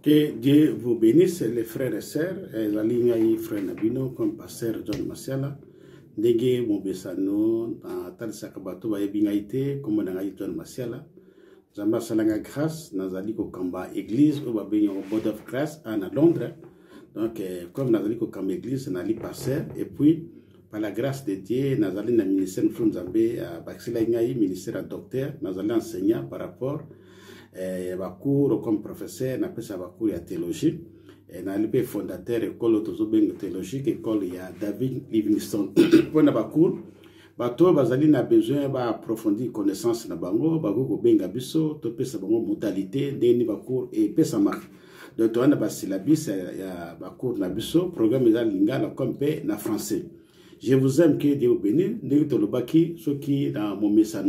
Que Dieu vous bénisse, les frères et sœurs, la ligne frère Nabino, comme pasteur John Masiala, Ndege Mobesano, Tal Sakabato, Bingaïté, comme John Masiala, Zamba Salanga Grâce, Nazali Kamba Église, ou Babignon Board of Grace, à Londres. Donc, comme Nazali Kamba Église, Nali pasteur, et puis, par la grâce de Dieu, Nazali na ministère Frunzambé, Baxila Ngaï, ministère docteur, Nazali enseignant par rapport cours comme professeur, on appelle ça cours de théologie. Et dans le fondateur école de théologie, école il y a David Livingstone. Pour na cours, bato bazali na besoin d'approfondir connaissance na bango, bago benga biso, to pesa bango modalité, deni cours et pesa marque. Donc on a ba syllabus ya cours na biso, programme dans lingala comme pe na français. Je vous aime que Dieu vous bénisse, ndenge to lobaki soki dans mon message.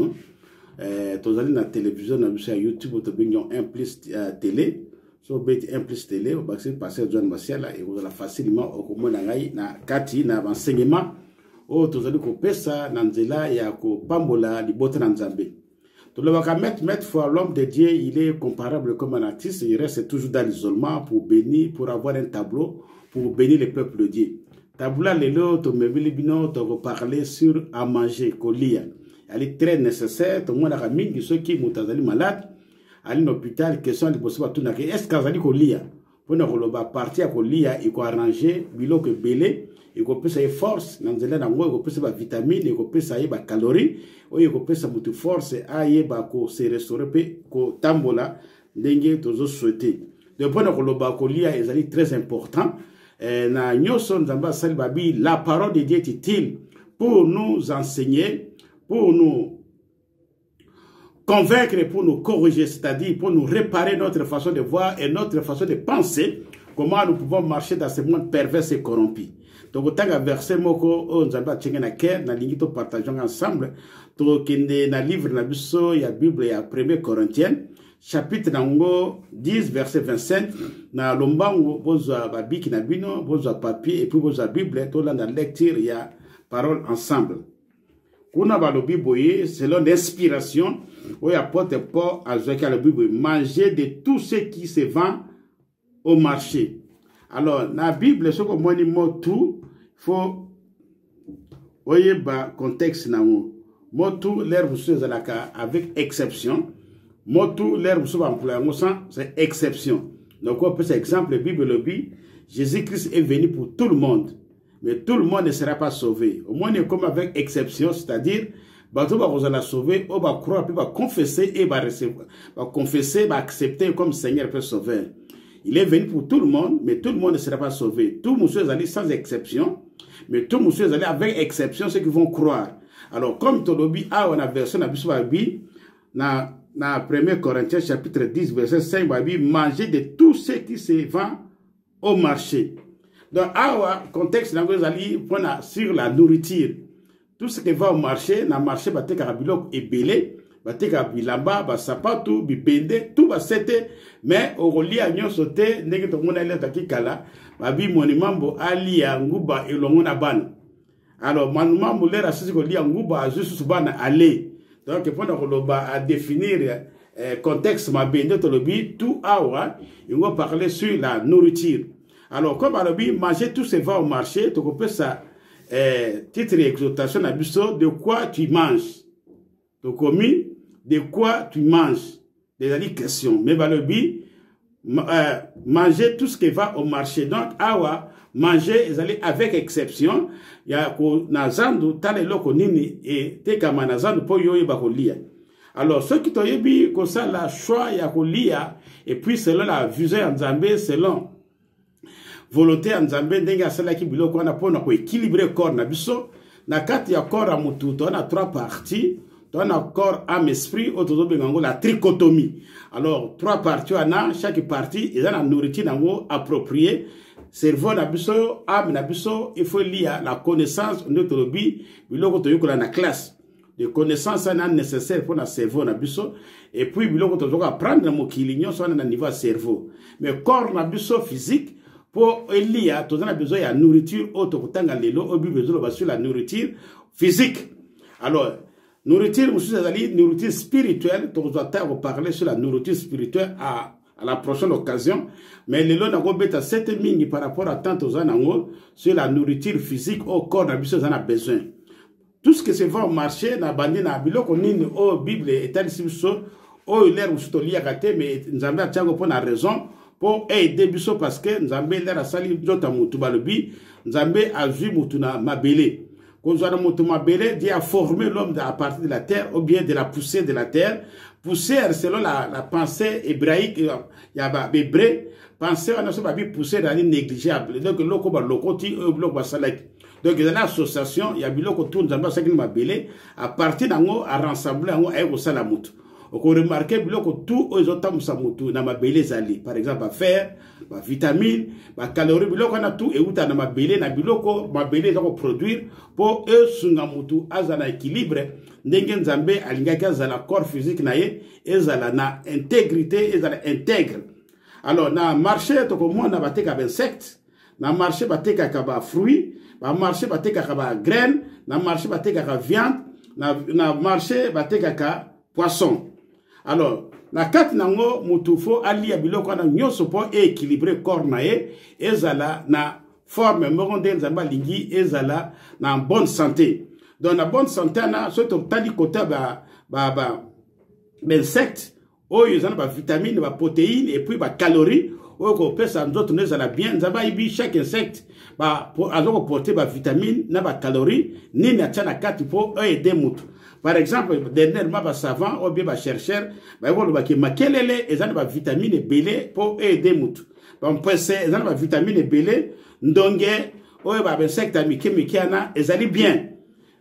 Tozali na télévision na biso ya YouTube to bingyon 1 plus télé so beti 1 plus télé au baxi passer John Masiala et vous la facilement au komona ngai na kati na enseignement o tozali ko pesa na nzela ya ko pambola libota na Nzambe to le baka mettre for l'homme de Dieu. Il est comparable comme un artiste, il reste toujours dans l'isolement pour bénir, pour avoir un tableau pour bénir le peuple de Dieu. Tabula lelo to mebili bino to parler sur à manger kolia. Elle est très nécessaire. Tout le monde a mis ceux qui sont malades à l'hôpital, qui sont possibles à tout n'a est-ce qu'ils ont lia pour ne pas partir à lia et qu'on arranger bilo que belé et qu'on peut ça force dans le là qu'on peut ça vitamine et qu'on peut ça calories ou qu'on peut ça mutu force à y ko se restaurer ko tambola dengue tous souhaiter de point que lia est très important na nyoso nzamba sali babi la parole de Dieu est utile pour nous enseigner, pour nous convaincre, pour nous corriger, c'est-à-dire pour nous réparer notre façon de voir et notre façon de penser, comment nous pouvons marcher dans ce monde pervers et corrompu. Donc, autant que verset moko, on zamba tchengena ker, na lingito partageons ensemble, to kende na livre na biso, ya Bible, ya 1 Corinthiens, chapitre nango 10, verset 25, na lombango, bozwa babiki na bino, bozwa papier, et puis bozwa Bible, to la lecture, ya parole ensemble. Kuna balobi boye, selon l'inspiration, où apporte Paul à le Bible, manger de tout ce qui se vend au marché. Alors, dans la Bible, ce que moi dis tout, faut, voyez, contexte na mo tout, l'air vous avec exception, mo tout, l'air vous employé, c'est exception. Donc, on peut, par exemple, la Bible le dit, Jésus-Christ est venu pour tout le monde. Mais tout le monde ne sera pas sauvé. Au moins, comme avec exception, c'est-à-dire, bateau va la sauver, on va croire, puis va confesser et va recevoir, va confesser, va accepter comme Seigneur peut sauver. Il est venu pour tout le monde, mais tout le monde ne sera pas sauvé. Tout monsieur allé sans exception, mais tout monsieur allé avec exception, ceux qui vont croire. Alors, comme Tolobi a, on a version na biswabi, na 1 Corinthiens chapitre 10, verset 5, babi, manger de tout ce qui se vend au marché. Donc, awa, contexte, sur la nourriture. Tout ce qui va au marché, dans le marché, bate karabilok et belé, bate karabilamba, basapatu, bibende, tout va sete, mais au relié à nyon sauté, n'est que tout le monde a taki kala, babi monimambo, ali à nguba et l'ongona ban. Alors, manumambo, l'air à ce que li à nguba, juste ban aller. Donc, pour à définir, contexte, ma bende, tout awa, il va parler sur la nourriture. Alors, comme Arabi, manger tout ce va au marché, tu peux ça, titre et exhortation, de quoi tu manges. Tu commis, de quoi tu manges. Des questions. Mais Arabi, manger tout ce qui va au marché. Donc, awa, manger, avec exception, il y a ko nazandu, tale loko nini, et te kama nazandu po yoye bako lia. Alors, ceux qui t'ont dit que ça, la choix, ya ko lia, et puis selon la vision en Zambé, selon volonté en Zambé, denga sala ki biloko wana pona ko équilibrer corps na biso na kati ya corps a mutu to na trois parties to na corps âme esprit otozo bengango la trichotomie. Alors trois parties ana chaque partie eza na nourriture nango appropriée cerveau na biso âme na biso il faut lire la connaissance notre lobby biloko to yokola na classe de connaissances ana nécessaire pour na cerveau na biso et puis biloko to zoka apprendre na mokili nyonso na niveau cerveau mais corps na biso physique. Pour Elia, tu as besoin de nourriture, sur la nourriture physique. Alors, nourriture spirituelle, tu dois parler sur la nourriture spirituelle à à la prochaine occasion. Mais le lot n'a 7 mingi par rapport à tant aux anango sur la nourriture physique au corps n'a a besoin. Tout ce que se vend au marché n'a bandi na biloko nini au Bible est ici au l'air où se lia gâté mais Nzambe a tiago pour la raison pour aider biso parce que Nzambe l'air a sali jota mutu balobi Nzambe a vu mutu na mabele. Quand on a mutu mabele, Dieu a formé l'homme à partir de la terre ou bien de la poussière de la terre. Poussière selon la pensée hébraïque, il y a hébreu, pensée on a pas poussière dans négligeable. Donc loko ba loko ti loko ba salaki. Donc dans l'association, il y a biloko tourne Nzambe sa kini mabele à partir d'ango à rassembler ango ay ko sala mutu. On remarque que tout aux autres mutu na mabele zali par exemple fer, vitamine, calories biloko na tout et uta na mabele na biloko mabele za ko produire pour eux sunga mutu azana équilibre ndenge Nzambe alingaki azala corps physique na ye ezala na intégrité ezala intègre. Alors na marché to ko mona bateka ba insectes, na marché bateka ka ba fruits, na marché bateka ka ba graines, na marché bateka ka viande, na marché bateka ka poisson. Alors, na kati nango mutufo ali ya biloko na nyoso po équilibré corps na ye ezala na forme moronde Nzambe lingi ezala na bonne santé. Donc na bonne santé na soto tali kota insectes oyo ezana ba vitamines ba protéines et puis ba calories oyo ko pesa nzoto nezala bien Nzambe ibi chaque insecte ba azoko porter ba vitamines na ba calories nini atana kati po aider mutu. Par exemple, dernièrement, les savants ou bien les chercheurs, ils vont dire que makelele, ils ont des vitamines belé pour aider mutu. Bon, ils ont des vitamines belé, ndonge, ou bien insectes amike mikiana, ils allaient bien.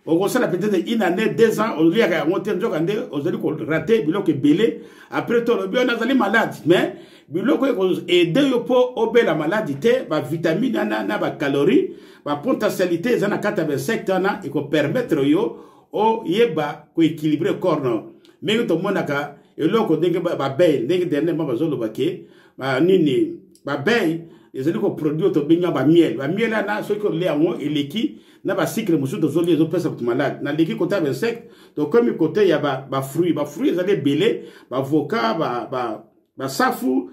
Au conseil, peut-être une année, 2 ans, on lui a monté un jour, on a raté, biloko belé. Après tout, on a allé malade. Mais, biloko aider pour obéir la maladie, ba vitamine na ba calories, ba potentialité, ils ont 4 insectes na, et qu'on permettre yo o yeba ko équilibrer corps non mais to monaka eloko ndenge ba bay ndenge dernièrement bazolo bake ba nini ba bay ezali ko produit to binya ba miel na ce que le amo eleki na ba cycle musu to zoli ezo pesa pour malade na leki côté insecte donc comme côté ya ba fruits ezali belé ba avocat ba safu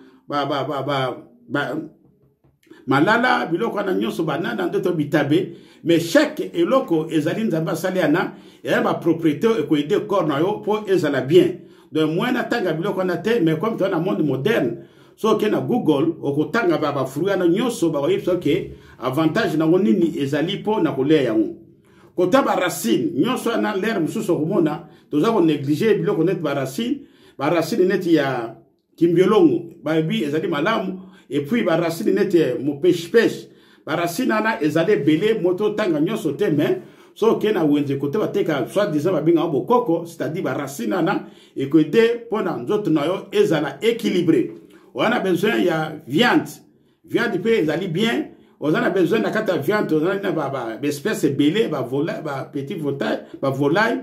malala biloko na nyoso banana ndoto bitabe mais chaque eloko ezali Nzambe asali ana et ba propriété et ko aider corps na yo pour ezala bien donc moi na tanga biloko na te mais comme dans le monde moderne so que na Google oko tanga ba fruit na nyoso ba yipso ke avantage na nini ezali po na koleya yango kota ba racine nyoso na l'air mususu komona toza ko négliger biloko net ba racine net ya kimbiolongo ba bi ezali malamu. Et puis, la racine n'était mon pêche. La racine ana ezale belé moto tanga nyoso te mais so kena wenze kote bateka soit disant ba binga bokoko c'est-à-dire la racine ana et que de pendant nzoto na yo ezala équilibré. On a besoin ya viande peut ezali bien. On a besoin de kata viande on a ba espèce belé ba volaille ba petit volaille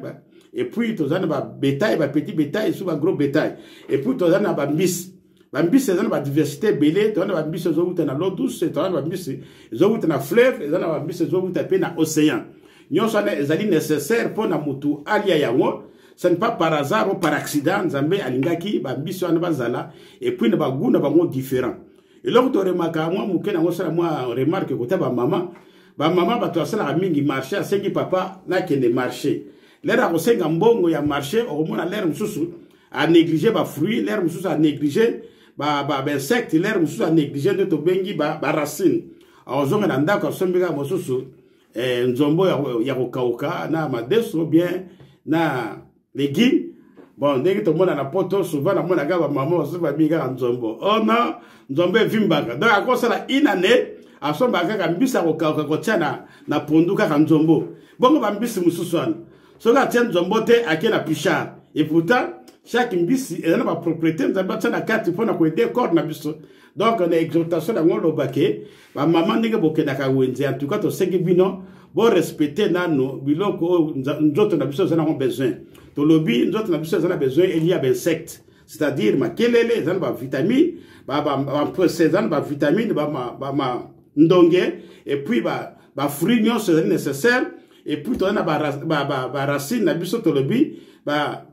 et puis on a ba bétail ba petit bétail sous ba gros bétail et puis on a ba bis. Bambisi ezana ba diversité belé to na bambisi ezobuta na l'eau douce to na bambisi ezobuta na fleuve ezana bambisi ezobuta pe na océan nyonso na ezali nécessaire pour na mutu alia yango ce n'est pas par hasard ou par accident Nzambe alingaki bambisi wana bazala et puis na baguna bango différent et loko to remaka moi mukena ngosala moi remarque kota ba mama bato asala mingi marché asengi papa na kende marché lera ko senga mbongo ya marché o mona lera mususu a négliger ba fruits lera mususu a négliger ba insectes l'air mususu a négliger de to bengi ba racine azonga na ndako sombika mususu nzombo ya kokauka na madeso bien na légumes bon ndenge to mona na poto souvent na mona ga ba maman so ba binga nzombo oh non nzombo vimbaka donc akosala inane asomba kaka mbisa kokauka kotiana na ponduka ka nzombo bongo ba mbisi mususu an so ga tien nzombo te akena pichard et pourtant chaque mbisi est une propriété nous avons na carte pour na ko aider corps na biso donc on a exhortation na ngolo bake ba maman ndenge bokena ka wenze en tout cas to sengi bino bo respecter nano biloko nzoto na biso zana besoin to lobi nzoto na biso zana besoin il y a insectes c'est-à-dire makelele zana ba vitamine ba précédent ba vitamine ba ndonge et puis ba fruits nyonso c'est nécessaire et puis to na ba racine na biso to lobi ba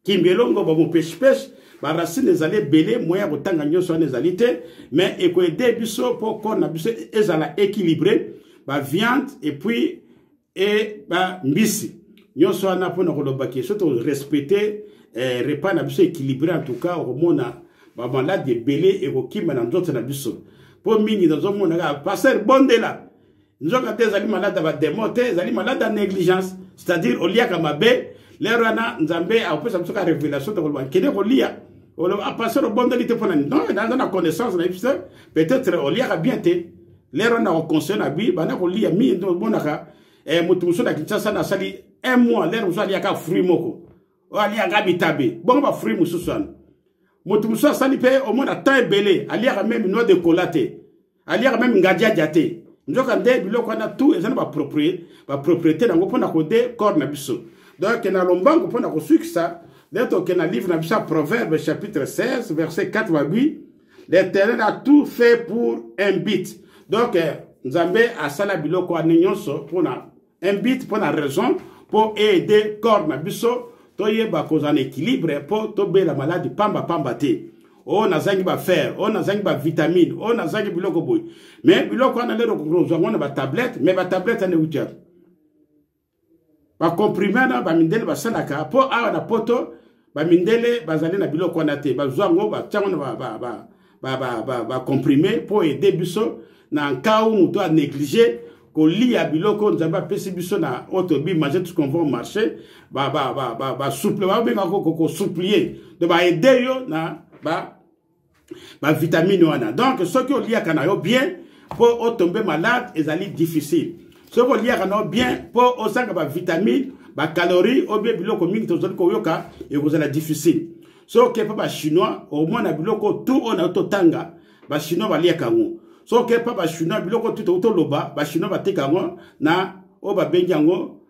kimbielongo ba mo pêche ba racine ezali belé moyen kotanga nyonso wana ezali te mais ekoyede biso pour corps na biso ezala équilibré ba viande et puis et ba mbisi nyonso wana pona kolobaki surtout respecter repas na biso équilibré en tout cas hormona ba malade belé et kokima na nzoto na biso po mingi dans mona ka passer bondela nzoka te ezali malade ba démote ezali malade à négligence c'est-à-dire oliaka mabe lerana nzambe apesa biso ka révélation to kolba kede kolia a passer au bondeli te pona non dans la connaissance na biso peut-être oliaka bien te lerana au conseil na bi bana kolia mi ndo monaka mutu muso na Kinshasa na sali un mois l'air muso aliaka fruit moko o aliaka bitabe bon ba fruit muso sana mutu muso sali pe au moins na temps belé aliaka même noix de colate aliaka même ngadia diate njoka nde biloko na tout ezana ba propriété na ngopona ko de corps na biso donc na lombango pona ko sukisa leto ke na livre na biso Proverbe chapitre 16 verset 4 à 8 l'Éternel a tout fait pour un but donc nzambe asala biloko anyonso pona un but pour la raison pour aider corps na biso to yeba ko en équilibre pour to be la maladie pamba te o nazangi ba fer o nazangi ba vitamine o nazangi biloko boy mais biloko na lero ko zongo na ba tablette mais ba tablette na utia ba comprimé na ba mindele ba salaka po a na poto ba mindele bazali na biloko na te ba zongo ba tsango na ba comprimé pour aider biso na cas où muto a négligé ko lia biloko nzamba pesi biso na autobi manger tout ce qu'on va au marché ba souple ba benga ko supplier de ba aider yo na ba vitamine wana donc ce que lia kana yo bien pour tomber malade ezali difficile ce que lia kana bien pour osanga ba vitamine ba calories ou bien biloko mingi tozali ko yoka et vous allez difficile so que pas chinois au moins na biloko tout on a totanga ba chinois ba lia kango so que pas chinois biloko tout loba ba chinois ba tekango na o ba benjango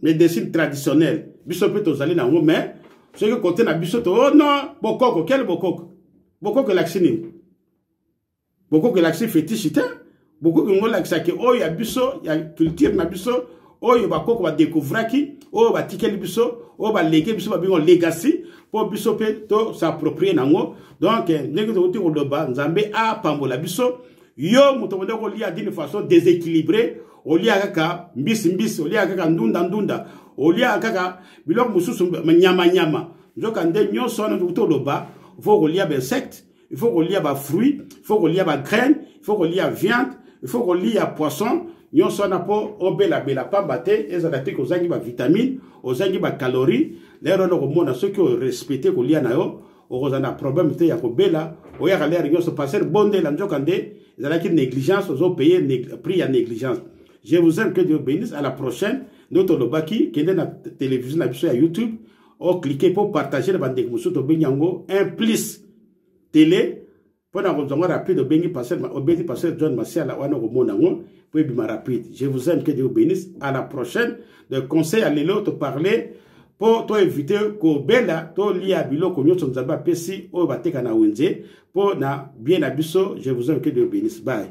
médecine traditionnelle biso pe tozali na ngo mais ce que côté na biso to oh non bokoko quel bokoko laxini bokoko laxi fétichité bokoko ngo laxa ke o ya biso ya culture na biso o yo ba koko ba découvraki o ba tikeli biso o ba lege biso ba bingo legacy pour biso pe to s'approprier nango donc ndenge to ko loba nzambe a pambola biso yo muto ko lia d'une façon déséquilibrée o lia kaka mbisi o lia kaka ndunda o lia kaka biloko mususu nyama njoka nde nyonso na to loba il faut qu'on lia ba insectes il faut qu'on lia ba fruits il faut qu'on lia ba graines il faut qu'on lia viande il faut qu'on lia poisson nyonso na po obela bela pamba te ezala te ko zangi ba vitamine o zangi ba calories lero no ko mona ceux qui ont respecté ko lia na yo o ko zana problème te ya ko bela o ya galère nyonso passer bonde la njoka nde ezala ki négligence ozo payer prix à négligence. Je vous aime, que Dieu bénisse. À la prochaine notre lobaki qui est na télévision na biso ya YouTube o cliquer pour partager le bande musu to benyango un plus télé pour na kozonga rapide bengi passer obeti passer John Masiala wana ko mona ngo pour bima rapide. Je vous aime, que Dieu bénisse. À la prochaine. De conseil à l'élo te parler pour toi éviter ko bela to lia biloko nyonso nzamba pesi o bateka na wenze pour na bien abiso. Je vous aime, que Dieu bénisse. Bye.